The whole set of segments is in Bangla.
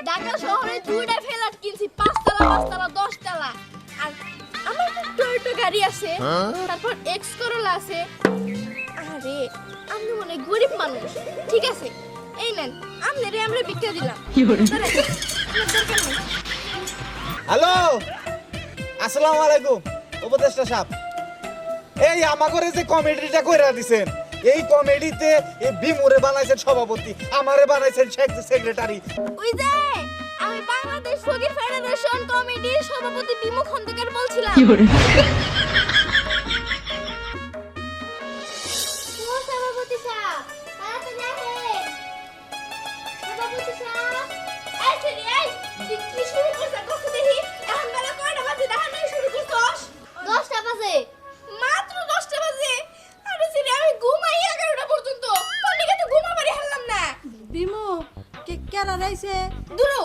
ঢাকা শহরে দুইটা ফ্ল্যাট কিনছি, 5 তলা 10 তলা। আর আমার তো টয়োটা গাড়ি আছে, তারপর এক্স করোলা আছে। আরে আপনি মনে হয় গরিব মানুষ, ঠিক আছে এই নেন, আপনারে আমরা বিক্রি দিলাম। হ্যালো, আসসালামু আলাইকুম উপদেষ্টা সাহেব। এই আমাকে যে কমেডিটা কইরা দিছেন, এই কমেডিতে এই বিমুরে বানাইছেন সভাপতি, আমারে বানাইছেন সেক্রেটারি। ওই যে আমি বাংলাদেশ ফকির ফেডারেশন কমিটির সভাপতি বিমু খন্দকার বলছিলাম। ও সভাপতি সাহেব, তাড়াতাড়ি আসেন। সভাপতি সাহেব, এই ছেলে এই, তুই কি শুরু করছিস? কখন দেখি এখন বেলা কয়টা বাজে? দেখা নাই শুরু করছস? 10টা বাজে। মাত্র 10টা বাজে? আরে ছেলে আমি ঘুমাই 11টা পর্যন্ত, তোর লিগে তো ঘুমাবারই হারলাম না। বিমু কেরা রাইছে দুরু,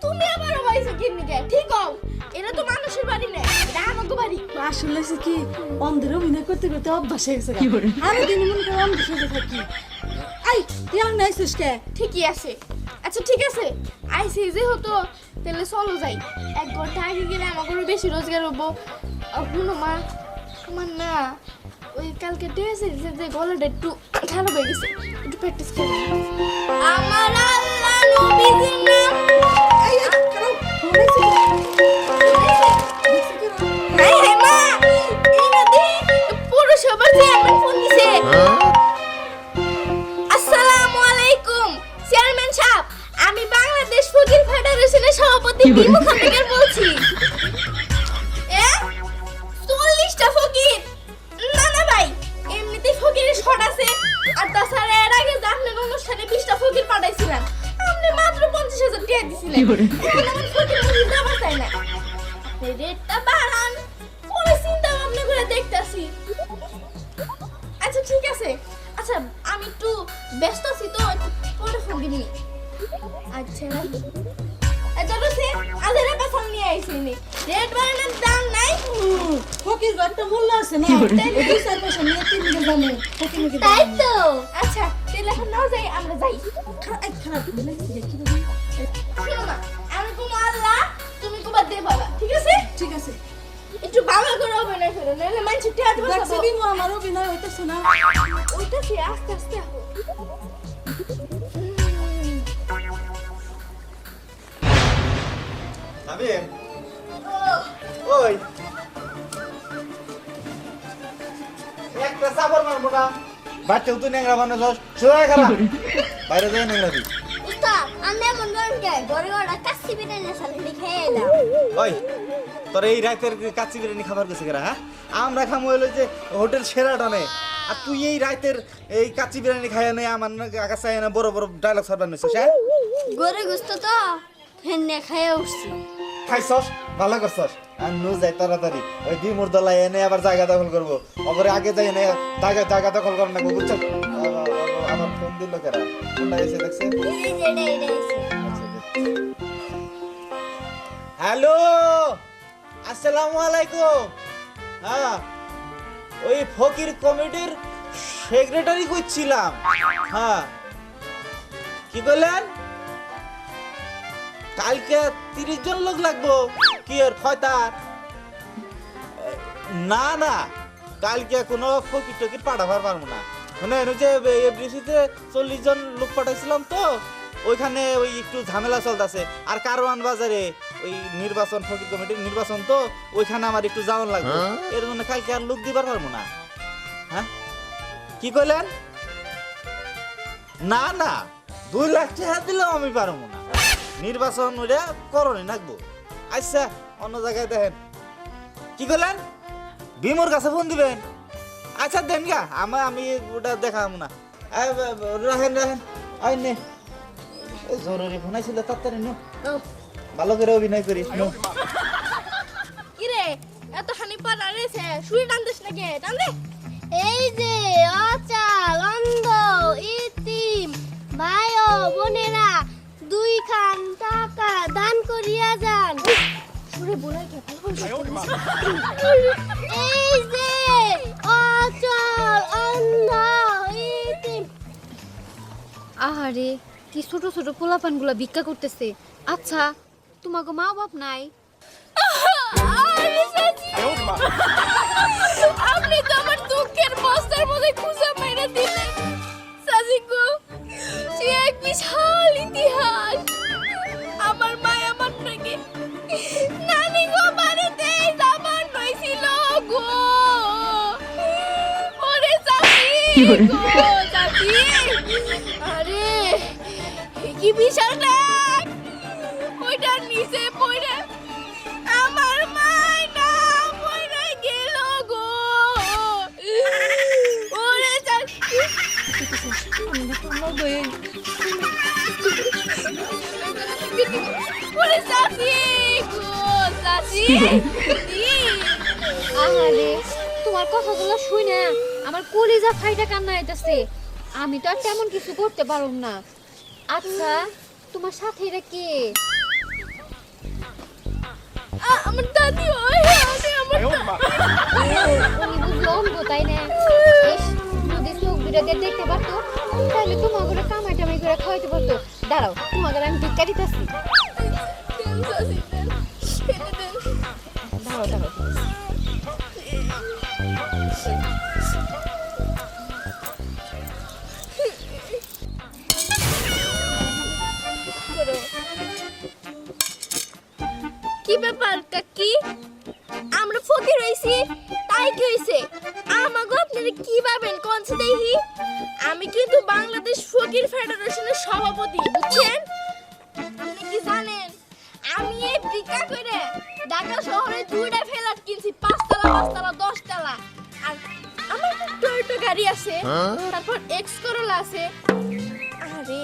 তুমি আবার বাইসে কিননিকে? ঠিক হও, এটা তো মানুষের বাড়ি না, এটা আমাগো বাড়ি। আসলে হচ্ছে কি অন্ধের অভিনয় করতে করতে অভ্যাস হয়ে গেছে আমি দিন মন করে অন্ধের সাথে থাকি। আই তুই আর নাইছিস কে? ঠিকই আছে। আচ্ছা ঠিক আছে, আইসি যে হতো তাহলে চলো যাই। 1 ঘন্টা আগে গেলে আমাগো বেশি রোজগার হবো। শুনো মা, আমার না ওই কালকে ডেসে যে গলাটা একটু খারাপ হয়ে গেছে, একটু প্র্যাকটিস করি। আমার আল্লাহ নবীজির নাম। এই কারণ ফোন হাই হাই মা, এই না দি পৌরসভার চেয়ারম্যান ফোন দিছে। আসসালামু আলাইকুম চেয়ারম্যান সাহেব, আমি বাংলাদেশ ফকির ফেডারেশনের সভাপতি বিমু খন্দকার বলছি। 40টা ফকির? না না ভাই, এমনিতেই ফকিরের শট আছে, আর তাছাড়া এর আগে আপনার অনুষ্ঠানে 20টা ফকির পাঠাইছিলাম, আপনি মাত্র 50,000 টাকা দিছিলেন। এখন আমার ফকির মুড়ি দাম চাই না, আপনি রেটটা বাড়ান, পরে চিন্তা ভাবনা করে দেখতাছি। আচ্ছা ঠিক আছে, আচ্ছা আমি একটু ব্যস্ত আছি তো, একটু পরে ফোন দিবি। আচ্ছা চলো সে আধারে পাশাল নিয়ে আইসিনি, রেট বাড়ানোর দাম নাই। ফকির একটা মূল্য আছে না, এই 2-4 পয়সা নিয়ে 3 দিকে জানে ফকির নাকি তাই তো। আচ্ছা তাহলে এখন নাও যাই, আমরা যাই। খারাপ বলে কি বলি? শোনো না, আমি কুমা আল্লাহ, তুমি কুমা দে বাবা, ঠিক আছে? ঠিক আছে একটু ভালো করে অভিনয় করো, নাহলে মানুষ টিয়া দেবো। দেখছি বিমু আমার অভিনয় হইতেছে না। ওইটা সে আস্তে আস্তে আহো। আমি ওই একটা সাবর মারবো না, বাচ্চাও তুই ন্যাংরা বানাস, সোজা খারাপ বাইরে যাই ন্যাংরা দিই। উস্তাদ আমি এমন গরম কে গড়ে গড়া কাচ্চি বিরিয়ানি সালে খেয়ে এলাম। ওই তোর এই রাতের কাচ্চি বিরিয়ানি খাবার গেছে কেরা? হ্যাঁ, আমরা খামো হইলো যে হোটেল সেরাটনে, আর তুই এই রাতের এই কাচ্চি বিরিয়ানি খাইয়া নেই আমার কাছে না বড় বড় ডায়লগ সারবার নিছিস। হ্যাঁ গরে গুস্ত তো ফেন্নে খেয়ে উঠছি। খাইছস, ভালো করছস। আর নু যাই তাড়াতাড়ি ওই বিমুর দলাই এনে আবার জায়গা দখল করবো, ওপরে আগে যাই এনে জায়গা দখল কর না, বুঝছো? আমার ফোন দিল কেরা, ফোনটা এসে দেখছে। হ্যালো, আসসালামু আলাইকুম। হ্যাঁ, ওই ফকির কমিটির সেক্রেটারি করছিলাম। হ্যাঁ, কি বললেন? কালকে 30 জন লোক লাগবো। কি এর খয়তার? না না, কালকে কোনো ফকির টকির পাঠাবার পারবো না। মানে যে এফডিসিতে 40 জন লোক পাঠাইছিলাম তো, ওইখানে ওই একটু ঝামেলা চলতেছে। আর কারওয়ান বাজারে ওই নির্বাচন, ফকির কমিটির নির্বাচন তো, ওইখানে আমার একটু যাওয়ার লাগবে। এর জন্য কালকে আর লোক দিবার পারবো না। হ্যাঁ, কি কইলেন? না না, 2 লাখ টাকা দিলেও আমি পারবো না। নির্বাচন ওটা করণে নাকবো। আচ্ছা অন্য জায়গায় দেখেন। কি করলেন? বিমোর কাছে ফোন দিবেন? আচ্ছা দেন গা, আমি ওটা দেখাম না। রাখেন আই নে, জরুরি ফোন আইছিল, তাড়াতাড়ি নো, ভালো করে অভিনয় করিস। নো কিরে এত হানি পাড়া রেছে, শুই টানদিস নাকি? টান দে। এই যে অচাল, অন্ধ, ইতিম ভাই ও বোনেরা 2 খান টাকা দান করিয়া যান। শুনে বলে কে এই যে অচল, অন্ধ, ইতিম। আহারে কি ছোট ছোট পোলাপানগুলো ভিক্ষা করতেছে। আচ্ছা তোমাকে মা বাপ নাই? আরে চাচি, আপনি তো আমার দুঃখের বস্তার মধ্যে খুঁজে মেরে দিলেন চাচি গো। সে এক বিশাল ইতিহাস। আমার মায়া আপনাকে নানি গো বাড়িতে যাবার নইছিল গো। ওরে চাচি গো, চাচি, আরে এ কি বিশাল ডাক! ওইটার নিচে পড়ে আমার মায়না পড়ে গেল গো। ওরে চাচি, ওরে চাচি গো, চাচি। আহারে তোমার কথাগুলো শুনে আমার কলিজা ফাইটা কান্না আইতাছে। আমি তো আর তেমন কিছু করতে পারুম না। আচ্ছা তোমার সাথে এটা কে? আমার দাদি হয়, আমি আমার উনি বুঝলো অন্ধ তাই না? ইস, যদি চোখ দুটা দিয়ে দেখতে পারতো তাহলে তোমাকে কামাই টামাই করে খাওয়াইতে পারতো। দাঁড়াও তোমাকে আমি ভিক্ষা দিতেছি। দেন চাচি, দেন, এনে দেন। দাঁড়াও দাঁড়াও। কি ব্যাপার কাকি? আমরা ফকির হইছি তাই কি হইছে? আমাগো আপনারা কি ভাবেন কোনছে দেখি? আমি কিন্তু বাংলাদেশ ফকির ফেডারেশনের সভাপতি, বুঝছেন? আপনি কি জানেন আমি এই ভিক্ষা করে ঢাকা শহরে 2টা ফ্ল্যাট কিনছি, 5 তলা 5 তলা 10 তলা। আর আমার টয়োটা গাড়ি আছে, তারপর এক্স করোলা আছে। আরে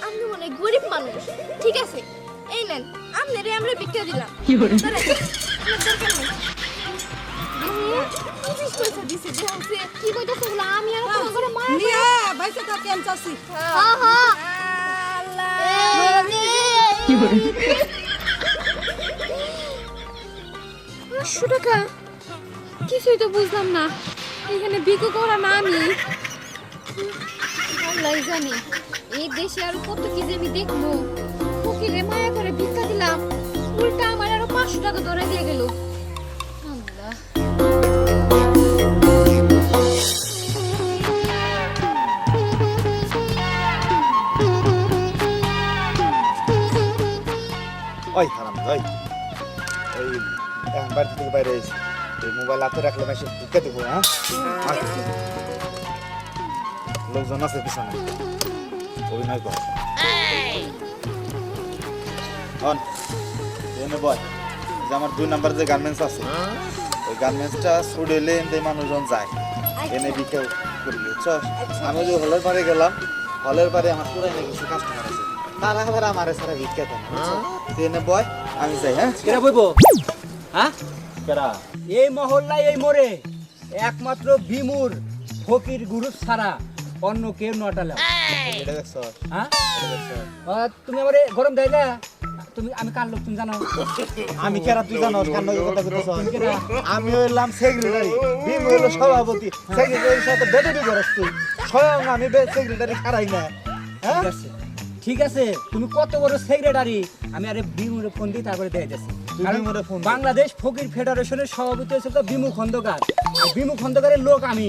আমি মনে হয় গরিব মানুষ, ঠিক আছে এই নেন আপনারে আমরা ভিক্ষা দিলাম। দাঁড়ান, আমার দরকার নেই। 25 পয়সা দিছে, দেখছে কি কইতাছো এগুলো? আমি আর তোমার ঘরে মা নিয়া বাইসে থাকেন চাচি। আহা আল্লাহ। 500 টাকা কিছুই তো বুঝলাম না। এখানে বিক্রি করা না আমি আল্লাহ জানি। এই দেশে আর কত কি যে আমি দেখবো। ফকিরে মায়া করে ভিক্ষা দিলাম, উল্টা আমার আরো 500 টাকা ধরে দিয়ে গেল। আল্লাহ ওই হারাম ওই এই এখন বাড়ি থেকে বাইরে এসে এই মোবাইল হাতে রাখলে মেসে ঢুকে দেবো। হ্যাঁ আর কি? লোকজন আছে পিছনে, অভিনয় কর। বয় যে আমার 2 নাম্বার যে গার্মেন্টস আছে ওই গার্মেন্টসটা ছুড়েলে এমনি মানুষজন যায় এনে বিক্রি করি, বুঝছ? আমি যে হলের পারে গেলাম, হলের পারে আমার পুরাই না কিছু কাস্টমার আছে, তারা আবার আমার সারা ভিক্ষা দেন, বুঝছো? এনে বয় আমি যাই। হ্যাঁ কেরা বইবো? হ্যাঁ, কেরা এই মহল্লায় এই মোড়ে একমাত্র বিমুর ফকির গুরু ছাড়া অন্য কেউ নটালে। এটা দেখছ? হ্যাঁ, এটা দেখছ? তুমি আমার গরম দেয় না? তুমি আমি কার লোক তুমি জানো? আমি কেরা তুই জানো? কান্না কথা কইতেছ? তুমি কেরা? আমি হইলাম সেক্রেটারি, বিম হইলো সভাপতি। সেক্রেটারির সাথে বেদবি করস তুই? স্বয়ং আমি সেক্রেটারি খারাই না। হ্যাঁ ঠিক আছে, ঠিক আছে, তুমি কত বড় সেক্রেটারি আমি আরে বিমুরে ফোন দিই তারপরে দিয়ে যাচ্ছি। তুই বিমুরে ফোন দে। বাংলাদেশ ফকির ফেডারেশনের সভাপতি হচ্ছে তো বিমু খন্দকার। আর বিমু খন্দকারের লোক আমি।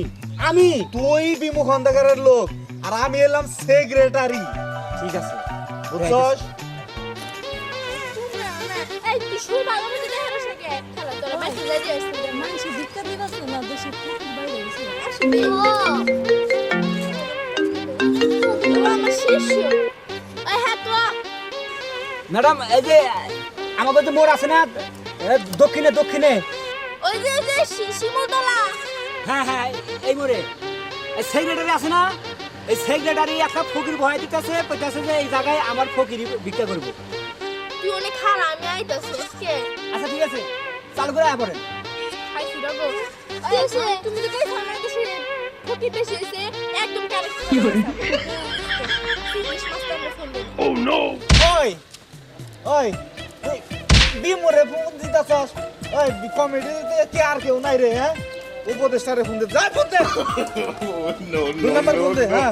আমি তুই বিমু খন্দকারের লোক আর আমি এলাম সেক্রেটারি, ঠিক আছে, বুঝছস? এই তুই শুই ভালো মতো দেখা রস আগে খেলা তোরা বাইরে যাই আসছিস। মানুষ ভিক্ষা দিবাস না, দেশে ফকির বাইরে গেছে। আসলে ও আমার শিষ্য। ওই হ্যাঁ তো ম্যাডাম এই যে আমাদের যে মোড় আছে না দক্ষিণে দক্ষিণে, ওই যে শিমুতলা। হ্যাঁ হ্যাঁ এই মোড়ে এই সেক্রেটারি আছে না, এই সেক্রেটারি একটা ফকির ভয় দিতেছে, কইতাছে যে এই জায়গায় আমার ফকির ভিক্ষা করবো। তুই অনেক খারাপ, আমি আইতাছি আজকে। আচ্ছা ঠিক আছে, চালু করে আয় পড়েন। খাইছি রাগো। তুমি তো কই খানা তো সে ফকির বেশি হইছে, একদম কারেক্ট। কি করে? ফিনিশ মাস্টার ফোন দে। ওই ওই তুই বিমুরে ফোন দিতাছস? ওই কমিটিতে কি আর কেউ নাই রে? হ্যাঁ উপদেষ্টারে ফোন দে, যা ফোন দে। 2 নাম্বার ফোন দে। হ্যাঁ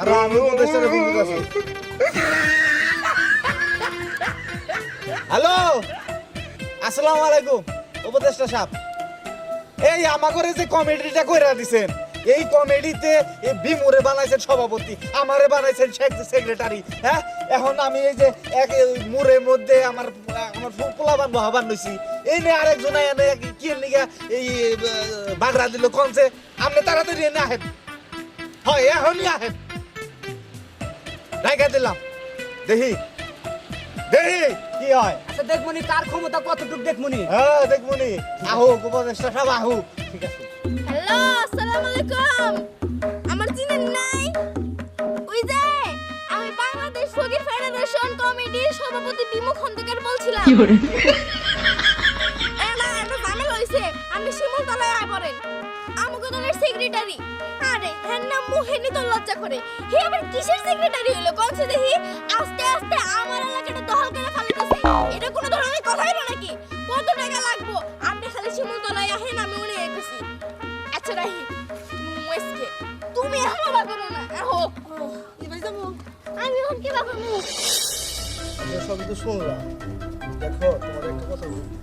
আর আমি উপদেষ্টারে ফোন দিতেছি। হ্যালো, আসসালামু আলাইকুম উপদেষ্টা সাহেব। এই আমাকে যে কমিটিটা কইরা দিছেন, এই কমিটিতে এই বিমুরে বানাইছেন সভাপতি, আমারে বানাইছেন সেক্রেটারি। হ্যাঁ, এখন আমি এই যে এক মুরের মধ্যে আমার পোলাবান বহাবান নইছি, এই নিয়ে আরেকজন এনে কি নিগা এই বাগড়া দিল কোনছে। আপনি তাড়াতাড়ি এনে আহেন, হয় এখনই আহেন। রাইখা দিলাম, দেখি দেখি কি হয়। আচ্ছা দেখমনি কার ক্ষমতা কতটুকু দেখমনি। হ্যাঁ দেখবনি, আহুক উপদেষ্টা সব আহুক। ঠিক আছে। হ্যালো, আসসালামু আলাইকুম। আমার চিনেন নাই? ওই যে আমি বাংলাদেশ ফকির ফেডারেশন কমিটির সভাপতি দিমু খন্দকার বলছিলাম। না এটা ঝামেলা হইছে, আমি শিমুলতলায় আয় পড়েন। আমগো দলের সেক্রেটারি, আরে হ্যাঁ নাম মুহেনি তো লজ্জা করে। হে আবার কিসের সেক্রেটারি হইলো কোনছে দেখি? আস্তে আস্তে আমার এলাকাটা দখল করে ফেলতেছে। এটা কোনো ধরনের কথা হইলো নাকি? কত টাকা লাগবো? আপনি খালি শিমুলতলায় আহেন, আমি উনি এসেছি। আচ্ছা রাহি, মুসকে তুমি এখন বাবা না আহো। এবার যাবো। আমি এখন কি বাবা মু? আমি সবই তো শুনলাম। দেখো তোমার একটা কথা বলি,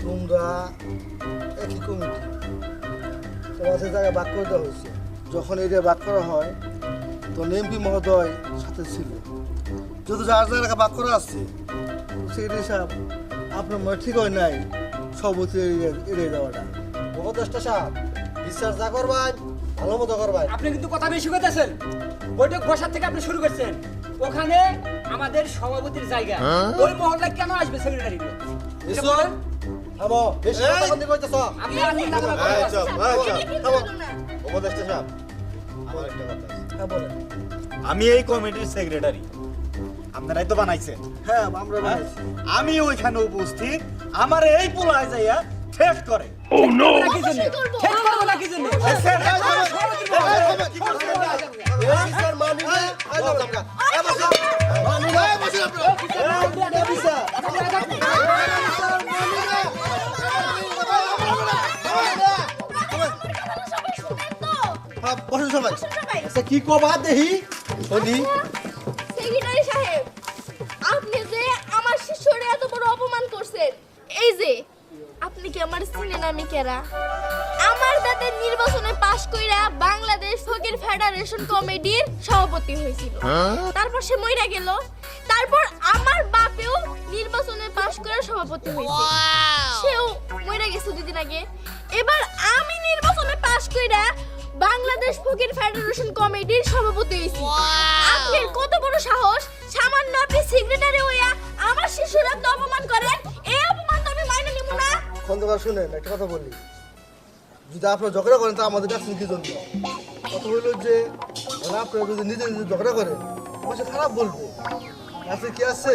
তোমরা একই কমিটি, তোমাদের জায়গায় ভাগ করে দেওয়া হয়েছে। যখন এটা ভাগ করা হয় তখন এমপি মহোদয় সাথে ছিল। যদি যার জায়গায় ভাগ করা আছে সেই হিসাব আপনার মনে ঠিক হয় নাই সভাপতি এড়িয়ে যাওয়াটা। উপদেষ্টা সাহেব, বিচার যা করবেন ভালো মতো করবেন। আপনি কিন্তু কথা বেশি কইতেছেন। বৈঠক বসার থেকে আপনি শুরু করছেন, ওখানে আমাদের সভাপতির জায়গা, ওই মহল্লায় কেন আসবে সেক্রেটারি? থামো, বেশি কথা বন্ধ করতেছ। আপনি আসেন না কোনো কথা এই আছে। চুপ, এই চুপ। এটা কিন্তু হলো না। উপদেষ্টা সাহেব, আমার একটা কথা আছে। হ্যাঁ বলেন। আমি এই কমিটির সেক্রেটারি, আপনারাই তো বানাইছেন। হ্যাঁ আমরা বানাইছি। আমি ওইখানে উপস্থিত, আমার এই পোলায় যাইয়া ঠেক করে। আমরা কি জন্য? অবশ্যই করবো। ঠিক করবো না কি জন্য? সবাই শুনেন তো? বসুন সবাই। সবাই আচ্ছা কি কবা দেখি শুনি। সেক্রেটারি সাহেব, আপনি যে আমার শিষ্যরে এত বড় অপমান করছেন, এই যে আপনি কি আমার চিনেন আমি কেরা? আমার দাদা নির্বাচনে পাশ কইরা বাংলাদেশ ফকির ফেডারেশন কমিটির সভাপতি হয়েছিল। তারপর সে মইরা গেল। তারপর আমার বাপেও নির্বাচনে পাশ করে সভাপতি হয়েছে, সেও মইরা গেছে দুদিন আগে। এবার আমি নির্বাচনে পাশ কইরা বাংলাদেশ ফকির ফেডারেশন কমিটির সভাপতি হয়েছি। আপনার কত বড় সাহস, সামান্য আপনি সেক্রেটারি হইয়া আমার শিশুরা আপনি অপমান করেন? এই অপমান তো আমি মাইনে নিব না। খন্দকার শুনেন একটা কথা বলি, যদি আপনারা ঝগড়া করেন তা আমাদের কাছে কি জন্য? কথা হইল যে আপনারা যদি নিজে নিজে ঝগড়া করেন অবশ্যই খারাপ বলবো। আছে কি আছে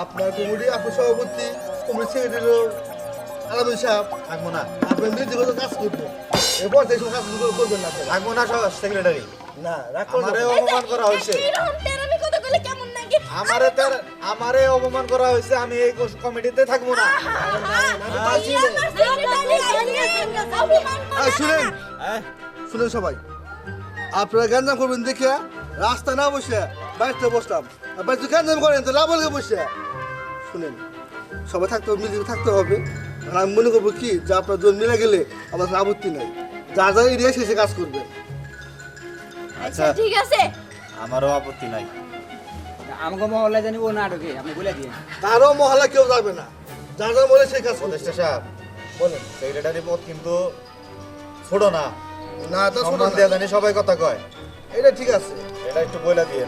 আপনার কমিটি, আপনার সভাপতি, কমিটি সেক্রেটারি আলাদা হিসাব থাকবো না, আপনার নিজেগত কাজ করবেন। এরপর সেই সব কাজ করবেন না আপনারা। থাকবো না সেক্রেটারি। না রাগ করবেন আমারে না। অপমান করা হয়েছে, এরকম তেরামি কথা বলে কেমন লাগে? আমারে অপমান করা হয়েছে, আমি এই কমিটিতে থাকবো না। আমার সেক্রেটারি অপমান করে শুনেন হ্যাঁ, শুনেন সবাই, আপনারা গ্যাঞ্জাম করবেন দেখে রাস্তা না বসে বাড়িতে বসলাম, আর বাড়িতে গ্যাঞ্জাম করেন তো লাভ হলে বসে। শুনেন সবাই থাকতে হবে, মিলে থাকতে হবে। আর আমি মনে করবো কি যে আপনার জন মিলে গেলে আমার কোনো আপত্তি নাই, যা যা এরিয়া শেষে কাজ করবে। আচ্ছা ঠিক আছে। আমারও আপত্তি নাই। আমাকে মহল্লায় জানি ও না ঢোকে, আপনি বলে দিয়ে। কারো মহল্লা কেউ যাবে না, যা যা বলে সেই কাজ করবে। উপদেষ্টা সাহেব, বলেন সেক্রেটারি পদ কিন্তু ছোট না, না তা শোনো সম্মান না। দেওয়া জানি সবাই কথা কয়, এটা ঠিক আছে। এটা একটু বলে দিয়ে।